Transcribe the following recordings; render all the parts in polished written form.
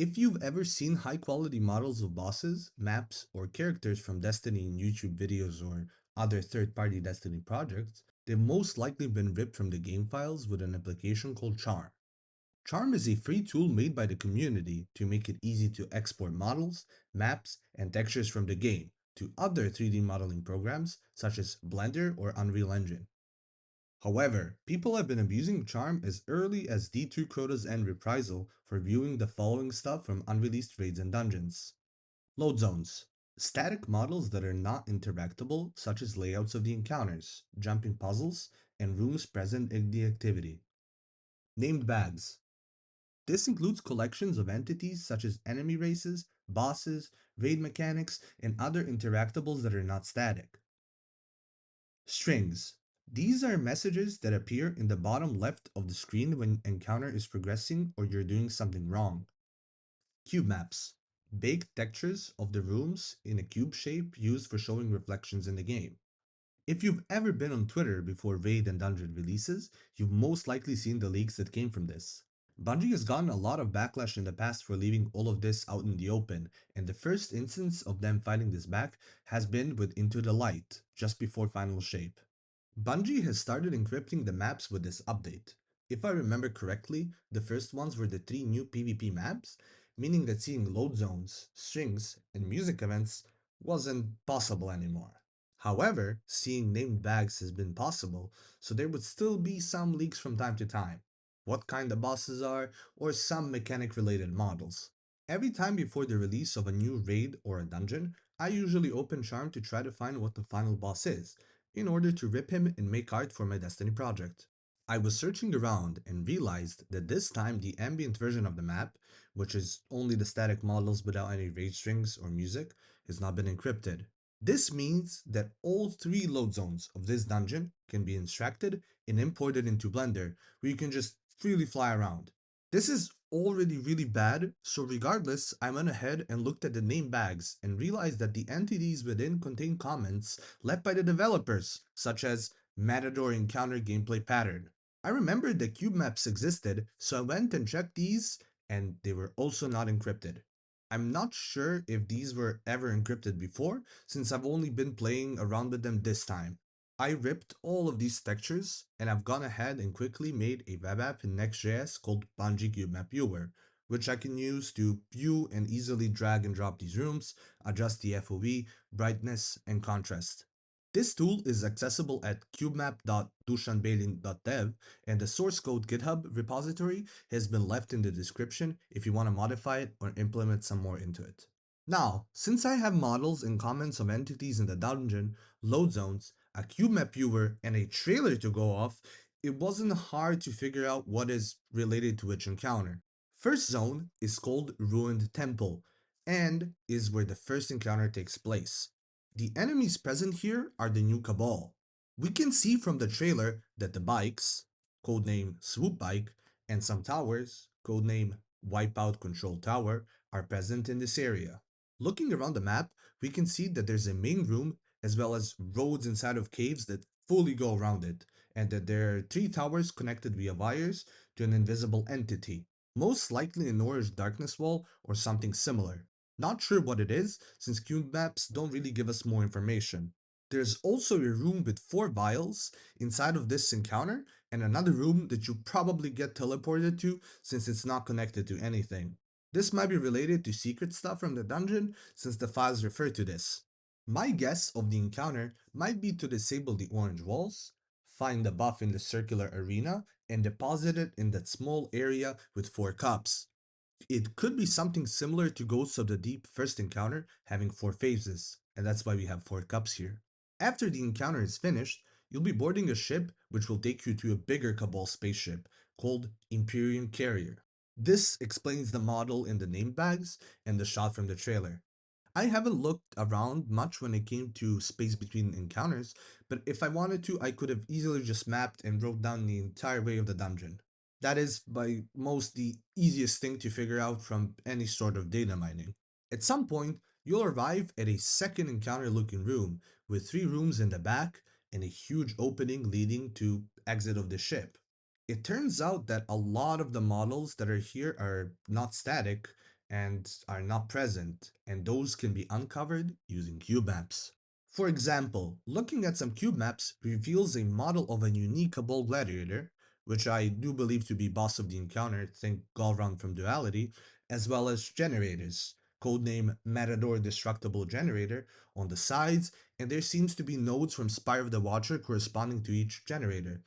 If you've ever seen high quality models of bosses, maps, or characters from Destiny in YouTube videos or other third party Destiny projects, they've most likely been ripped from the game files with an application called Charm. Charm is a free tool made by the community to make it easy to export models, maps, and textures from the game to other 3D modeling programs such as Blender or Unreal Engine. However, people have been abusing Charm as early as D2 Crota's End Reprisal for viewing the following stuff from unreleased raids and dungeons. Load zones. Static models that are not interactable, such as layouts of the encounters, jumping puzzles, and rooms present in the activity. Named bags. This includes collections of entities such as enemy races, bosses, raid mechanics, and other interactables that are not static. Strings. These are messages that appear in the bottom left of the screen when encounter is progressing or you're doing something wrong. Cube maps. Baked textures of the rooms in a cube shape used for showing reflections in the game. If you've ever been on Twitter before raid and dungeon releases, you've most likely seen the leaks that came from this. Bungie has gotten a lot of backlash in the past for leaving all of this out in the open, and the first instance of them fighting this back has been with Into the Light, just before Final Shape. Bungie has started encrypting the maps with this update. If I remember correctly, the first ones were the three new PvP maps, meaning that seeing load zones, strings, and music events wasn't possible anymore. However, seeing named bags has been possible, so there would still be some leaks from time to time. What kind the bosses are, or some mechanic related models. Every time before the release of a new raid or a dungeon, I usually open Charm to try to find what the final boss is, in order to rip him and make art for my Destiny project. I was searching around and realized that this time the ambient version of the map, which is only the static models without any raid strings or music, has not been encrypted. This means that all three load zones of this dungeon can be extracted and imported into Blender, where you can just freely fly around. This is already really bad, so regardless, I went ahead and looked at the name bags and realized that the entities within contain comments left by the developers, such as Matador Encounter Gameplay Pattern. I remembered that cubemaps existed, so I went and checked these, and they were also not encrypted. I'm not sure if these were ever encrypted before, since I've only been playing around with them this time. I ripped all of these textures, and I've gone ahead and quickly made a web app in Next.js called Bungie cubemap Viewer, which I can use to view and easily drag and drop these rooms, adjust the FOV, brightness, and contrast. This tool is accessible at cubemap.dushanbailin.dev, and the source code GitHub repository has been left in the description if you want to modify it or implement some more into it. Now, since I have models and comments of entities in the dungeon, load zones, a cubemap viewer, and a trailer to go off, it wasn't hard to figure out what is related to which encounter. First zone is called Ruined Temple, and is where the first encounter takes place. The enemies present here are the new Cabal. We can see from the trailer that the bikes, codename Swoop Bike, and some towers, codename Wipeout Control Tower, are present in this area. Looking around the map, we can see that there's a main room as well as roads inside of caves that fully go around it, and that there are three towers connected via wires to an invisible entity, most likely an orange darkness wall or something similar. Not sure what it is, since cube maps don't really give us more information. There's also a room with four vials inside of this encounter, and another room that you probably get teleported to since it's not connected to anything. This might be related to secret stuff from the dungeon, since the files refer to this. My guess of the encounter might be to disable the orange walls, find the buff in the circular arena, and deposit it in that small area with four cups. It could be something similar to Ghosts of the Deep first encounter having four phases, and that's why we have four cups here. After the encounter is finished, you'll be boarding a ship which will take you to a bigger Cabal spaceship called Imperium Carrier. This explains the model in the name bags and the shot from the trailer. I haven't looked around much when it came to space between encounters, but if I wanted to, I could have easily just mapped and wrote down the entire way of the dungeon. That is by most the easiest thing to figure out from any sort of data mining. At some point, you'll arrive at a second encounter looking room with three rooms in the back and a huge opening leading to exit of the ship. It turns out that a lot of the models that are here are not static and are not present, and those can be uncovered using cubemaps. For example, looking at some cubemaps reveals a model of a unique Cabal gladiator, which I do believe to be boss of the encounter, think Galron from Duality, as well as generators, codename Matador Destructible Generator, on the sides, and there seems to be nodes from Spire of the Watcher corresponding to each generator,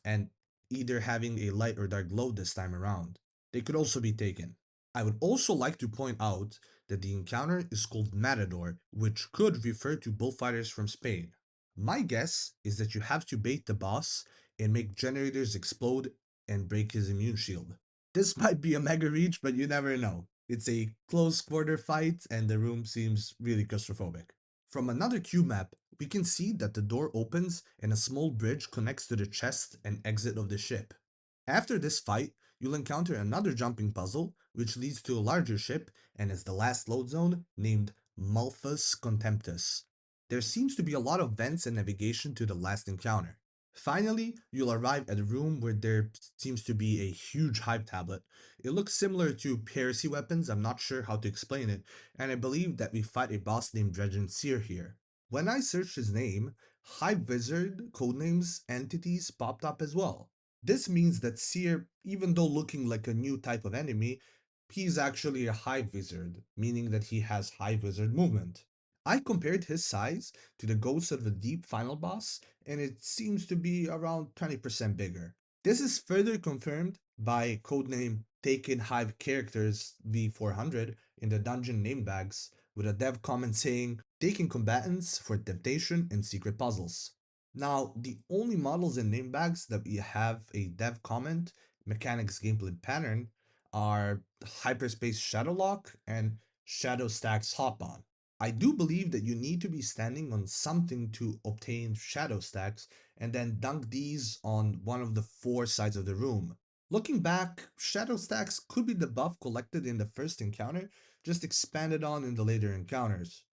and either having a light or dark glow this time around. They could also be taken. I would also like to point out that the encounter is called Matador, which could refer to bullfighters from Spain. My guess is that you have to bait the boss and make generators explode and break his immune shield. This might be a mega reach, but you never know. It's a close quarter fight, and the room seems really claustrophobic. From another cube map, we can see that the door opens and a small bridge connects to the chest and exit of the ship. After this fight, you'll encounter another jumping puzzle, which leads to a larger ship and is the last load zone named Malphus Contemptus. There seems to be a lot of vents and navigation to the last encounter. Finally, you'll arrive at a room where there seems to be a huge hype tablet. It looks similar to heresy weapons, I'm not sure how to explain it, and I believe that we fight a boss named Dredgen Seer here. When I searched his name, Hype Wizard codenames entities popped up as well. This means that Seer, even though looking like a new type of enemy, he's actually a Hive Wizard, meaning that he has Hive Wizard movement. I compared his size to the Ghost of the Deep final boss, and it seems to be around 20% bigger. This is further confirmed by codename Taken Hive Characters V400 in the dungeon name bags, with a dev comment saying, taking combatants for temptation and secret puzzles. Now, the only models and name bags that we have a dev comment, mechanics gameplay pattern, are Hyperspace Shadowlock and Shadow Stacks Hop On. I do believe that you need to be standing on something to obtain Shadow Stacks and then dunk these on one of the four sides of the room. Looking back, Shadow Stacks could be the buff collected in the first encounter, just expanded on in the later encounters.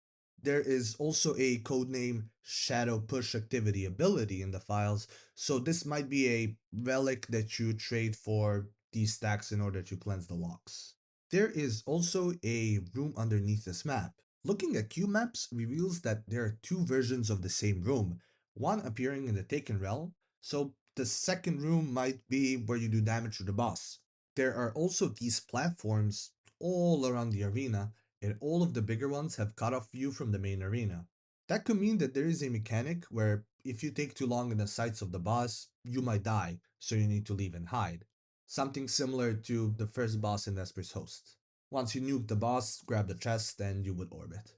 There is also a codename Shadow Push Activity ability in the files, so this might be a relic that you trade for these stacks in order to cleanse the locks. There is also a room underneath this map. Looking at Q maps reveals that there are two versions of the same room, one appearing in the Taken realm, so the second room might be where you do damage to the boss. There are also these platforms all around the arena, and all of the bigger ones have cut off view from the main arena. That could mean that there is a mechanic where if you take too long in the sights of the boss, you might die, so you need to leave and hide. Something similar to the first boss in Vesper's Host. Once you nuke the boss, grab the chest, and you would orbit.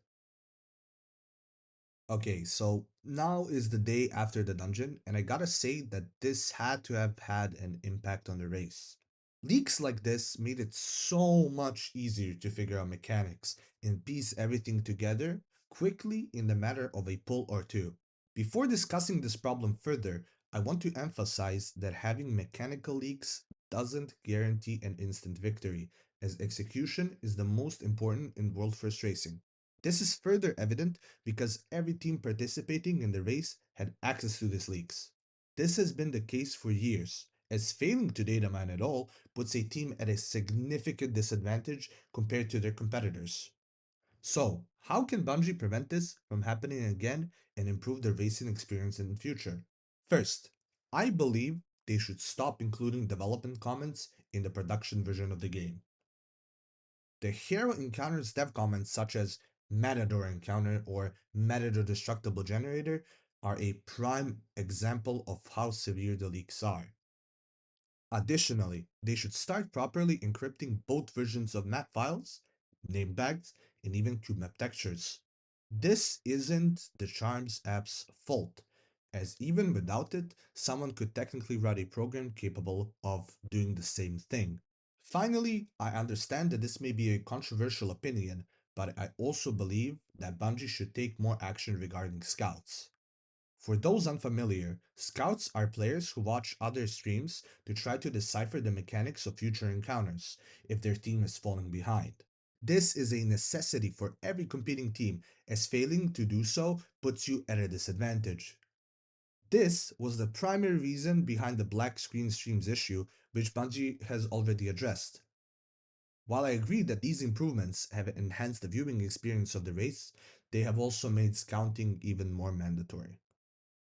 Okay, so now is the day after the dungeon, and I gotta say that this had to have had an impact on the race. Leaks like this made it so much easier to figure out mechanics and piece everything together quickly in the matter of a pull or two. Before discussing this problem further, I want to emphasize that having mechanical leaks doesn't guarantee an instant victory, as execution is the most important in World First Racing. This is further evident because every team participating in the race had access to these leaks. This has been the case for years, as failing to data mine at all puts a team at a significant disadvantage compared to their competitors. So, how can Bungie prevent this from happening again and improve their racing experience in the future? First, I believe they should stop including development comments in the production version of the game. The hero encounters dev comments such as Matador Encounter or Matador Destructible Generator are a prime example of how severe the leaks are. Additionally, they should start properly encrypting both versions of map files, name bags, and even cubemap textures. This isn't the Charms app's fault, as even without it, someone could technically write a program capable of doing the same thing. Finally, I understand that this may be a controversial opinion, but I also believe that Bungie should take more action regarding scouts. For those unfamiliar, scouts are players who watch other streams to try to decipher the mechanics of future encounters if their team is falling behind. This is a necessity for every competing team, as failing to do so puts you at a disadvantage. This was the primary reason behind the black screen streams issue, which Bungie has already addressed. While I agree that these improvements have enhanced the viewing experience of the race, they have also made scouting even more mandatory.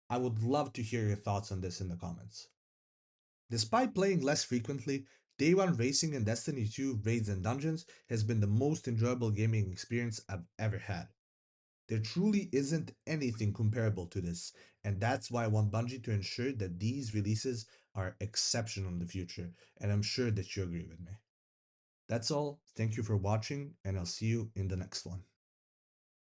I would love to hear your thoughts on this in the comments. Despite playing less frequently, Day 1 racing in Destiny 2 raids and dungeons has been the most enjoyable gaming experience I've ever had. There truly isn't anything comparable to this, and that's why I want Bungie to ensure that these releases are exceptional in the future, and I'm sure that you agree with me. That's all, thank you for watching, and I'll see you in the next one.